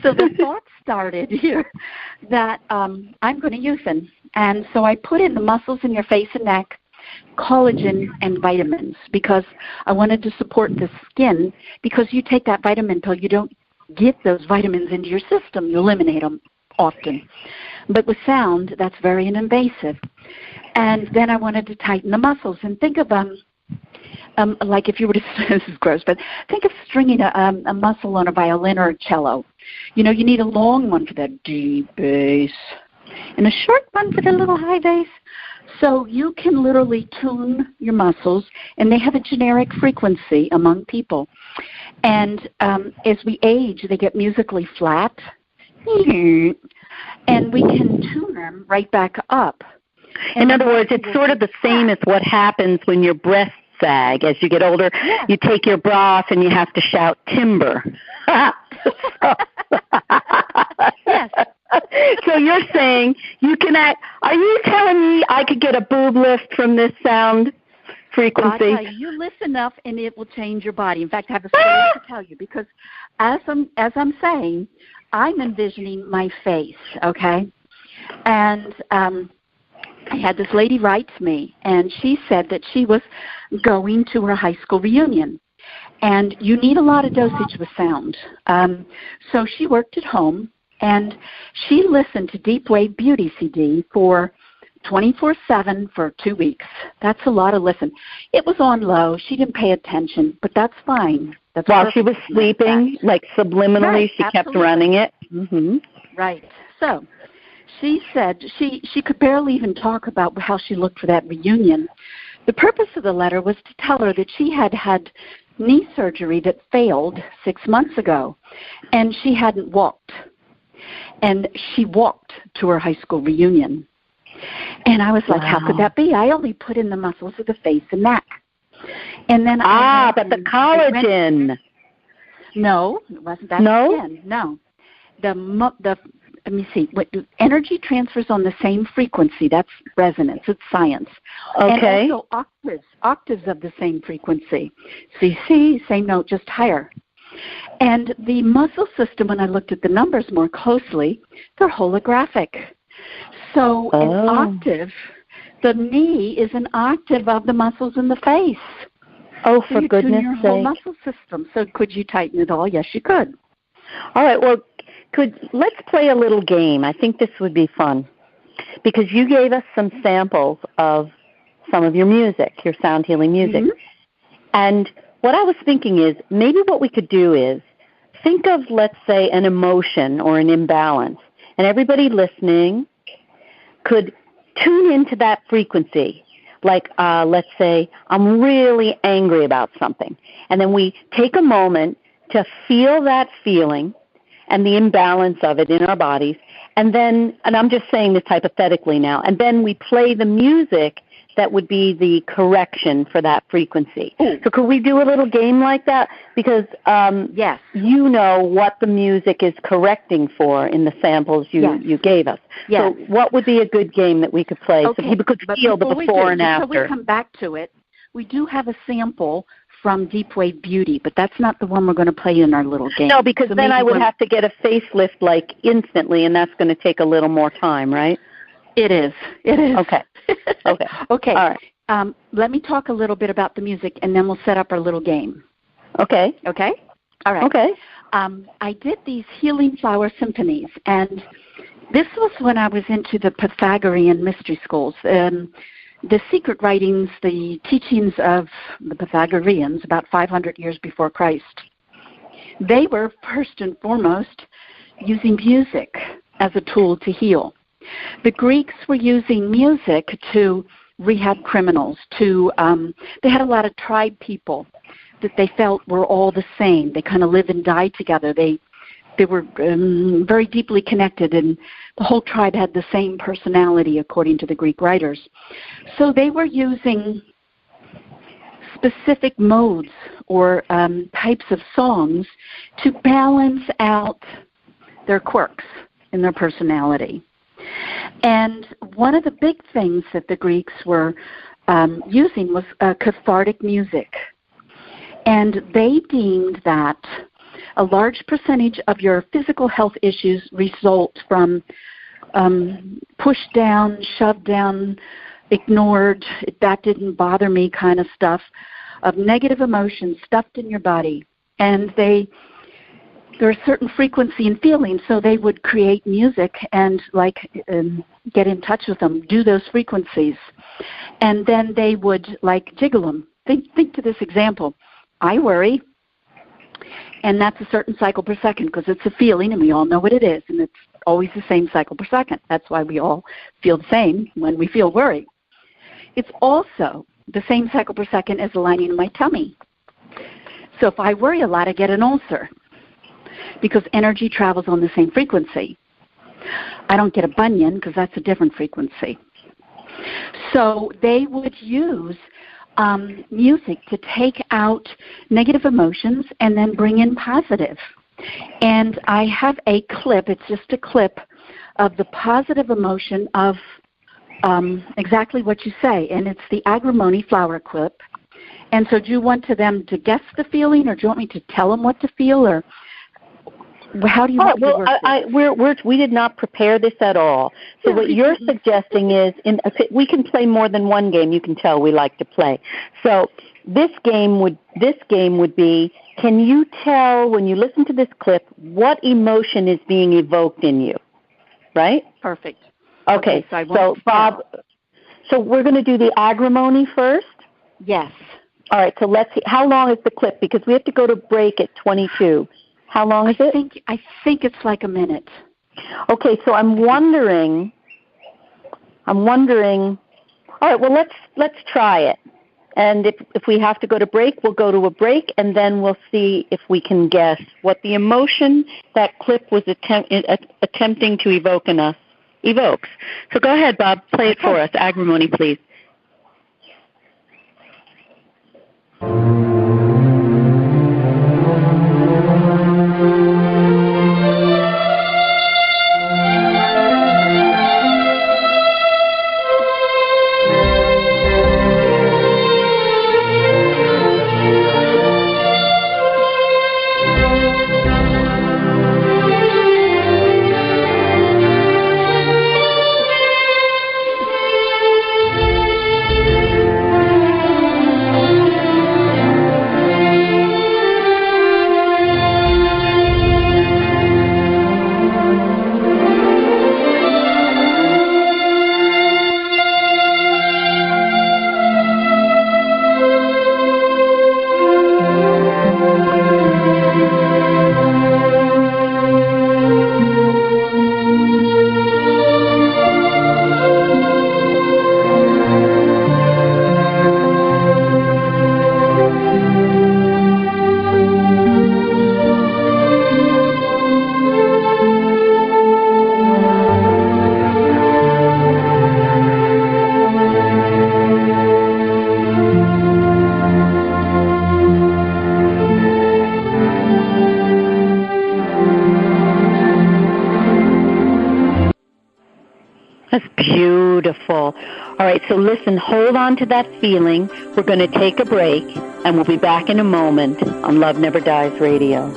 So the thought started here that I'm going to use them. And so I put in the muscles in your face and neck, collagen, and vitamins because I wanted to support the skin because you take that vitamin pill, you don't get those vitamins into your system. You eliminate them often. But with sound, that's very invasive. And then I wanted to tighten the muscles. And think of like if you were to, this is gross, but think of stringing a muscle on a violin or a cello. You know, you need a long one for that deep bass and a short one for the little high bass. So you can literally tune your muscles, and they have a generic frequency among people. And as we age, they get musically flat, and we can tune them right back up. In other words, it's sort of the same as what happens when your breasts sag. As you get older, you take your bra off and you have to shout timber. Yes. So you're saying you can are you telling me I could get a boob lift from this sound frequency? I'll tell you, you listen enough and it will change your body. In fact, I have a story to tell you because as I'm saying, I'm envisioning my face, okay? And I had this lady write to me, and she said that she was going to her high school reunion. And you need a lot of dosage with sound. So she worked at home, and she listened to Deep Wave Beauty CD for 24/7 for 2 weeks. That's a lot of listen. It was on low. She didn't pay attention, but that's fine. That's while she was sleeping, like subliminally, right, she absolutely. kept running it. Mm-hmm. Right. So she said she could barely even talk about how she looked for that reunion. The purpose of the letter was to tell her that she had had knee surgery that failed 6 months ago, and she hadn't walked. And she walked to her high school reunion. And I was like, how could that be? I only put in the muscles of the face and neck. And then but the collagen. No, it wasn't that. No? Skin. No. The let me see. Energy transfers on the same frequency. That's resonance. It's science. Okay. And also octaves of the same frequency. C, same note, just higher. And the muscle system, when I looked at the numbers more closely, they're holographic. So an octave, the knee is an octave of the muscles in the face. Oh, so for you goodness tune your sake. whole muscle system. So could you tighten it all? Yes, you could. All right, well, let's play a little game. I think this would be fun because you gave us some samples of some of your music, your sound healing music. Mm-hmm. And what I was thinking is maybe what we could do is think of, let's say, an emotion or an imbalance, and everybody listening could tune into that frequency. Like, let's say, I'm really angry about something. And then we take a moment to feel that feeling and the imbalance of it in our bodies. And then, and I'm just saying this hypothetically now, and then we play the music that would be the correction for that frequency. So could we do a little game like that? Because yes, you know what the music is correcting for in the samples you gave us. Yes. So what would be a good game that we could play so people could feel the before and after? Before we come back to it, we do have a sample from Deep Wave Beauty, but that's not the one we're going to play in our little game. No, because then I would have to get a facelift like instantly, and that's going to take a little more time, right? It is. Okay. Okay. All right. Let me talk a little bit about the music, and then we'll set up our little game. Okay. Okay? All right. Okay. I did these Healing Flower Symphonies, and this was when I was into the Pythagorean mystery schools. The secret writings, the teachings of the Pythagoreans about 500 years before Christ, they were first and foremost using music as a tool to heal. The Greeks were using music to rehab criminals. They had a lot of tribe people that they felt were all the same. They kind of live and die together. They were very deeply connected, and the whole tribe had the same personality, according to the Greek writers. So they were using specific modes or types of songs to balance out their quirks in their personality. And one of the big things that the Greeks were using was cathartic music. And they deemed that a large percentage of your physical health issues result from pushed down, shoved down, ignored, that didn't bother me kind of stuff, of negative emotions stuffed in your body. And there are certain frequency and feelings, so they would create music and get in touch with them, do those frequencies. And then they would jiggle them. Think to this example. I worry, and that's a certain cycle per second because it's a feeling and we all know what it is, and it's always the same cycle per second. That's why we all feel the same when we feel worry. It's also the same cycle per second as the lining in my tummy. So if I worry a lot, I get an ulcer because energy travels on the same frequency. I don't get a bunion because that's a different frequency. So they would use music to take out negative emotions and then bring in positive. And I have a clip, it's just a clip of the positive emotion of exactly what you say, and it's the agrimony flower clip. And so do you want them to guess the feeling, or do you want me to tell them what to feel, or how do you want to work this? We did not prepare this at all. So what you're suggesting is, we can play more than one game. You can tell we like to play. So this game would be, can you tell when you listen to this clip what emotion is being evoked in you? Right? Perfect. Okay, so Bob, so we're going to do the agrimony first? Yes. All right, so let's see. How long is the clip? Because we have to go to break at 22. How long is it? I think it's like a minute. Okay, so I'm wondering. All right, well, let's try it. And if we have to go to break, we'll go to a break, and then we'll see if we can guess what the emotion that clip was attempting to evoke in us evokes. So go ahead, Bob. Play it for us. Agrimony, please. That's beautiful. All right, so listen, hold on to that feeling. We're going to take a break, and we'll be back in a moment on Love Never Dies Radio.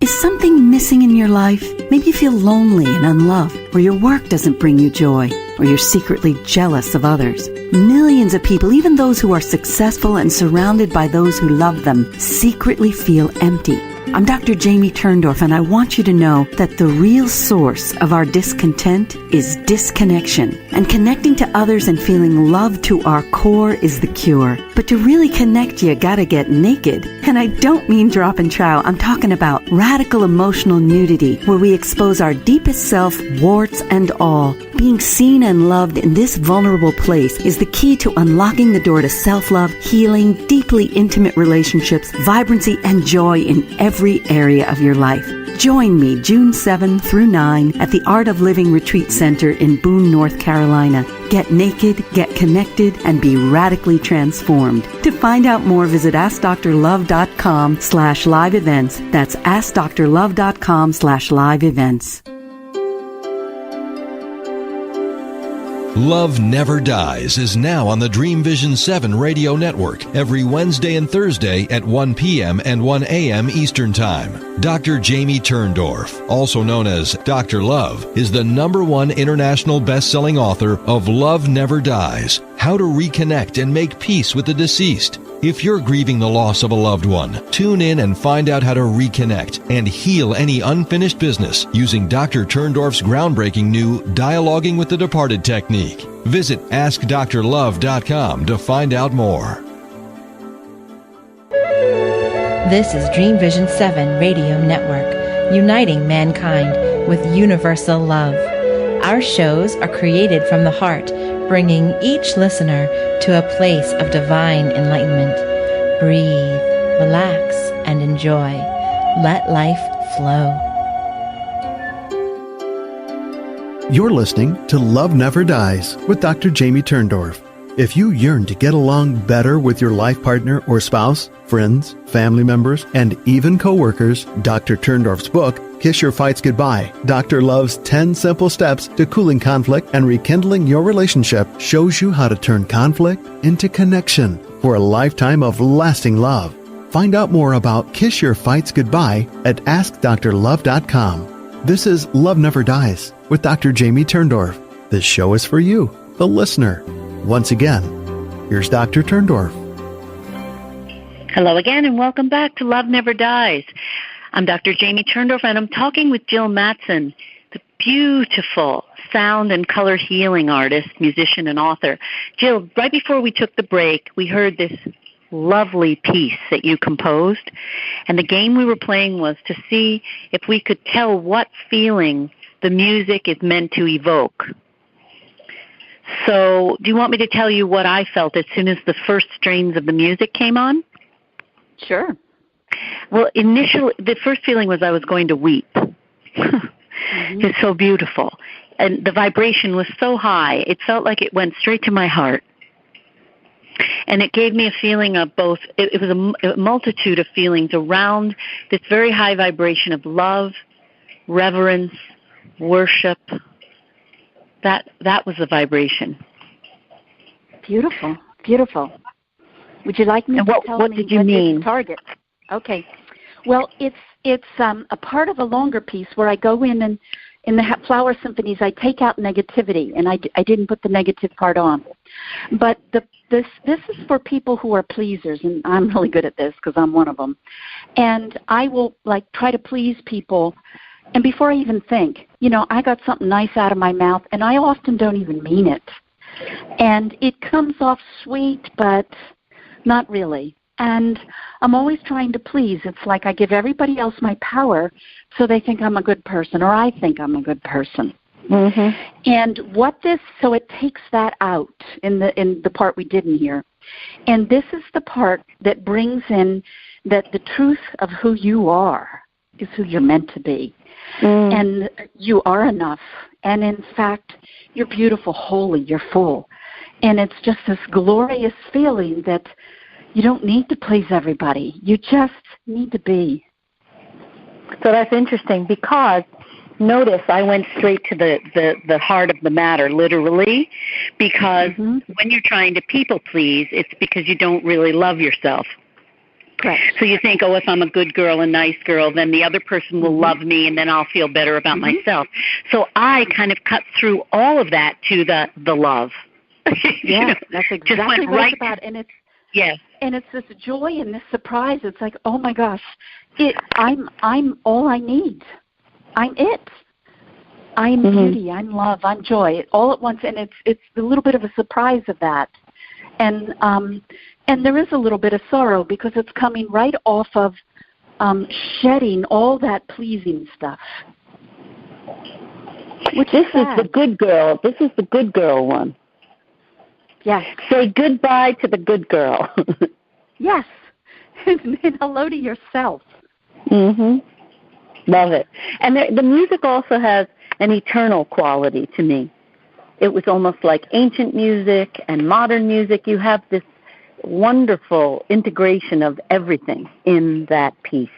Is something missing in your life? Maybe you feel lonely and unloved, or your work doesn't bring you joy, or you're secretly jealous of others. Millions of people, even those who are successful and surrounded by those who love them, secretly feel empty. I'm Dr. Jamie Turndorf, and I want you to know that the real source of our discontent is disconnection. And connecting to others and feeling love to our core is the cure. But to really connect, you gotta get naked. And I don't mean drop and trow. I'm talking about radical emotional nudity, where we expose our deepest self, warts and all. being seen and loved in this vulnerable place is the key to unlocking the door to self-love, healing, deeply intimate relationships, vibrancy, and joy in every area of your life. Join me June 7 through 9 at the Art of Living Retreat Center in Boone, North Carolina. Get naked, get connected, and be radically transformed. To find out more, visit AskDrLove.com/live events. That's AskDrLove.com/live events. Love Never Dies is now on the Dreamvisions 7 radio network every Wednesday and Thursday at 1 p.m. and 1 a.m. Eastern Time. Dr. Jamie Turndorf, also known as Dr. Love, is the #1 international best-selling author of Love Never Dies, How to Reconnect and Make Peace with the Deceased. If you're grieving the loss of a loved one, tune in and find out how to reconnect and heal any unfinished business using Dr. Turndorf's groundbreaking new Dialoguing with the Departed technique. Visit AskDrLove.com to find out more. This is Dreamvision 7 Radio Network, uniting mankind with universal love. Our shows are created from the heart, bringing each listener to a place of divine enlightenment. Breathe, relax, and enjoy. Let life flow. You're listening to Love Never Dies with Dr. Jamie Turndorf. If you yearn to get along better with your life partner or spouse, friends, family members, and even coworkers, Dr. Turndorf's book, Kiss Your Fights Goodbye, Dr. Love's 10 Simple Steps to Cooling Conflict and Rekindling Your Relationship, shows you how to turn conflict into connection for a lifetime of lasting love. Find out more about Kiss Your Fights Goodbye at AskDrLove.com. This is Love Never Dies with Dr. Jamie Turndorf. This show is for you, the listener. Once again, here's Dr. Turndorf. Hello again, and welcome back to Love Never Dies. I'm Dr. Jamie Turndorf, and I'm talking with Jill Mattson, the beautiful sound and color healing artist, musician, and author. Jill, right before we took the break, we heard this lovely piece that you composed, and the game we were playing was to see if we could tell what feeling the music is meant to evoke. So, do you want me to tell you what I felt as soon as the first strains of the music came on? Sure. Well, initially, the first feeling was I was going to weep. It's so beautiful. And the vibration was so high, it felt like it went straight to my heart. And it gave me a feeling of both, it was a multitude of feelings around this very high vibration of love, reverence, worship. That was the vibration. Beautiful, beautiful. Would you like me to tell what me did you what mean? is the target? Okay. Well, it's a part of a longer piece where I go in and in the flower symphonies I take out negativity, and I didn't put the negative part on. But this is for people who are pleasers, and I'm really good at this because I'm one of them. And I will try to please people. And before I even think, I got something nice out of my mouth, and I often don't even mean it. And it comes off sweet, but not really. And I'm always trying to please. It's like I give everybody else my power so they think I'm a good person, or I think I'm a good person. Mm-hmm. And so it takes that out in the part we didn't hear. And this is the part that brings in that the truth of who you are is who you're meant to be. And you are enough. And in fact, you're beautiful, holy, you're full. And it's just this glorious feeling that you don't need to please everybody. You just need to be. So that's interesting because, notice, I went straight to the heart of the matter, literally, because when you're trying to people please, it's because you don't really love yourself. Correct. So you think, if I'm a good girl, a nice girl, then the other person will love me, and then I'll feel better about myself. So I kind of cut through all of that to the love. Yeah, that's exactly what it's about. And it's yes. And it's this joy and this surprise. It's like, oh my gosh, I'm all I need. I'm it. I'm beauty. I'm love. I'm joy. All at once, and it's a little bit of a surprise of that. And there is a little bit of sorrow because it's coming right off of shedding all that pleasing stuff. This is the good girl. This is the good girl one. Yes. Say goodbye to the good girl. Yes. And hello to yourself. Love it. And the music also has an eternal quality to me. It was almost like ancient music and modern music. You have this wonderful integration of everything in that piece.